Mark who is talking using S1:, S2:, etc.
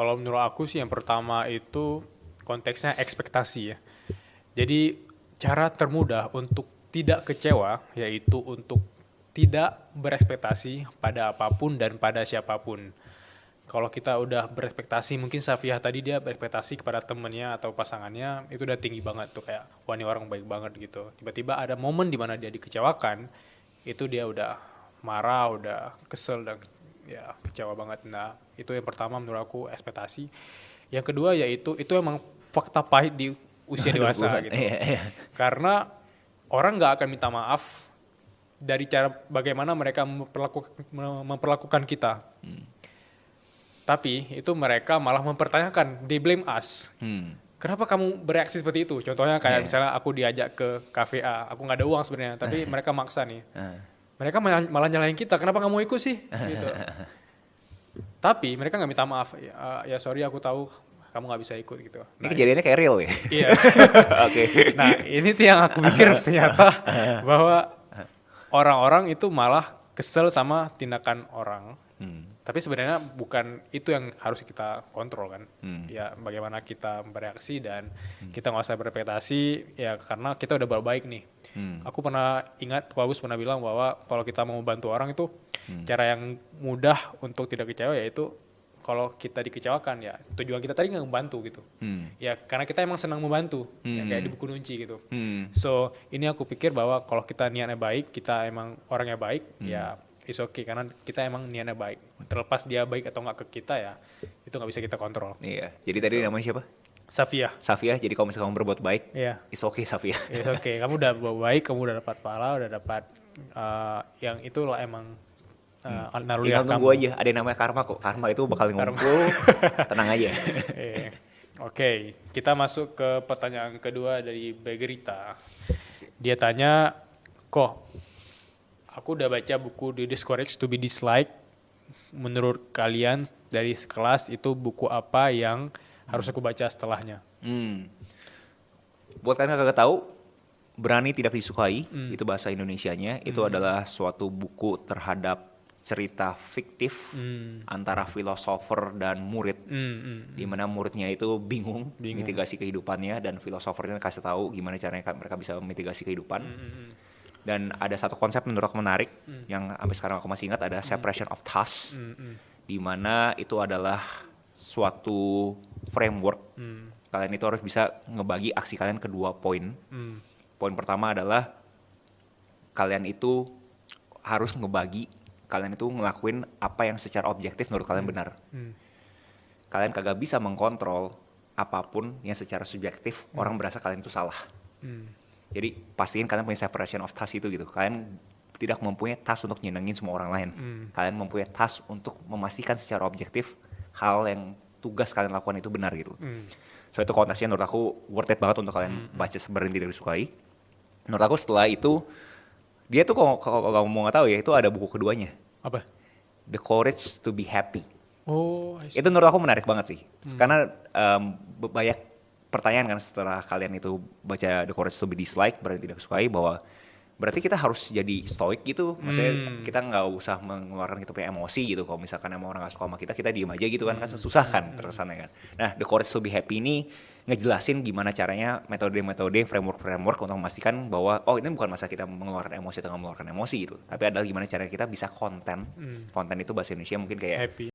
S1: Kalau menurut aku sih yang pertama itu konteksnya ekspektasi ya. Jadi cara termudah untuk tidak kecewa yaitu untuk tidak berekspektasi pada apapun dan pada siapapun. Kalau kita udah berekspektasi, mungkin Safiyah tadi dia berekspektasi kepada temennya atau pasangannya, itu udah tinggi banget tuh kayak, wah ini orang baik banget gitu. Tiba-tiba ada momen di mana dia dikecewakan, itu dia udah marah, udah kesel dan ya kecewa banget. Nah itu yang pertama menurut aku ekspektasi. Yang kedua yaitu itu emang fakta pahit di usia dewasa
S2: 20-an.
S1: gitu.
S2: Iya, iya.
S1: Karena orang nggak akan minta maaf dari cara bagaimana mereka memperlakukan kita. Tapi itu mereka malah mempertanyakan, they blame us.
S2: Hmm.
S1: Kenapa kamu bereaksi seperti itu? Contohnya kayak
S2: Iya.
S1: misalnya aku diajak ke kafe A, aku nggak ada uang sebenarnya, tapi mereka maksa nih.
S2: Ah.
S1: Mereka malah nyalahin kita, kenapa kamu ikut sih? Gitu. Tapi mereka nggak minta maaf, ya sorry aku tahu kamu nggak bisa ikut gitu.
S2: Ini kejadiannya kayak real ya?
S1: Iya.
S2: Oke.
S1: Nah ini tuh yang aku pikir ternyata bahwa orang-orang itu malah kesel sama tindakan orang. Tapi sebenarnya bukan itu yang harus kita kontrol kan. Ya bagaimana kita bereaksi dan kita nggak usah berepetasi ya karena kita udah baik nih. Aku pernah ingat Bagus pernah bilang bahwa kalau kita mau bantu orang itu cara yang mudah untuk tidak kecewa yaitu kalau kita dikecewakan ya tujuan kita tadi nggak membantu gitu. Ya karena kita emang senang membantu ya, kayak di buku Nunci gitu. So ini aku pikir bahwa kalau kita niatnya baik, kita emang orangnya baik ya it's okay karena kita emang niatnya baik. Terlepas dia baik atau nggak ke kita ya itu nggak bisa kita kontrol.
S2: Iya. Jadi tadi namanya siapa?
S1: Safiyah.
S2: Safiyah. Jadi kalau misalnya kamu berbuat baik,
S1: Iya.
S2: it's okay Safiyah.
S1: It's okay. Kamu udah baik, kamu udah dapat pahala, udah dapat yang itulah emang naluri
S2: Tinggal
S1: kamu.
S2: nunggu aja. Ada yang namanya karma kok. Karma itu bakal ngumpul. Tenang aja.
S1: Oke, kita masuk ke pertanyaan kedua dari Begerita. Dia tanya, kok aku udah baca buku The Discouraged to be Disliked. Menurut kalian dari sekelas itu buku apa yang harus aku baca setelahnya?
S2: Buat kalian yang kagak tahu, Berani Tidak Disukai, itu bahasa Indonesianya, itu adalah suatu buku terhadap cerita fiktif antara filosofer dan murid, di mana muridnya itu bingung mitigasi kehidupannya dan filosofernya kasih tahu gimana caranya mereka bisa mitigasi kehidupan. Dan ada satu konsep menurut aku menarik yang sampai sekarang aku masih ingat, ada separation of tasks, di mana itu adalah suatu framework. Kalian itu harus bisa ngebagi aksi kalian ke dua poin. Poin pertama adalah kalian itu harus ngebagi, kalian itu ngelakuin apa yang secara objektif menurut kalian benar. Kalian kagak bisa mengkontrol apapun yang secara subjektif orang berasa kalian itu salah. Jadi pastiin kalian punya separation of task itu gitu. Kalian tidak mempunyai task untuk nyenengin semua orang lain. Kalian mempunyai task untuk memastikan secara objektif hal yang tugas kalian lakukan itu benar gitu. So itu konteksnya menurut aku worth it banget untuk kalian baca Berani Tidak Disukai. Menurut aku setelah itu, dia tuh kalau kamu mau nggak tahu ya, itu ada buku keduanya.
S1: Apa?
S2: The Courage to be Happy.
S1: Oh, I see.
S2: Itu menurut aku menarik banget sih. Karena banyak pertanyaan kan setelah kalian itu baca The Courage to be Disliked, Berani Tidak Disukai, bahwa berarti kita harus jadi stoik gitu. Maksudnya kita nggak usah mengeluarkan kita punya emosi gitu. Kalau misalkan emang orang nggak suka sama kita diem aja gitu kan. Kan susah kan terkesannya kan. Nah, The Courage to be Happy ini ngejelasin gimana caranya metode-metode, framework untuk memastikan bahwa oh ini bukan masa kita mengeluarkan emosi atau nggak mengeluarkan emosi gitu. Tapi adalah gimana cara kita bisa konten. Konten itu bahasa Indonesia mungkin kayak
S1: Happy.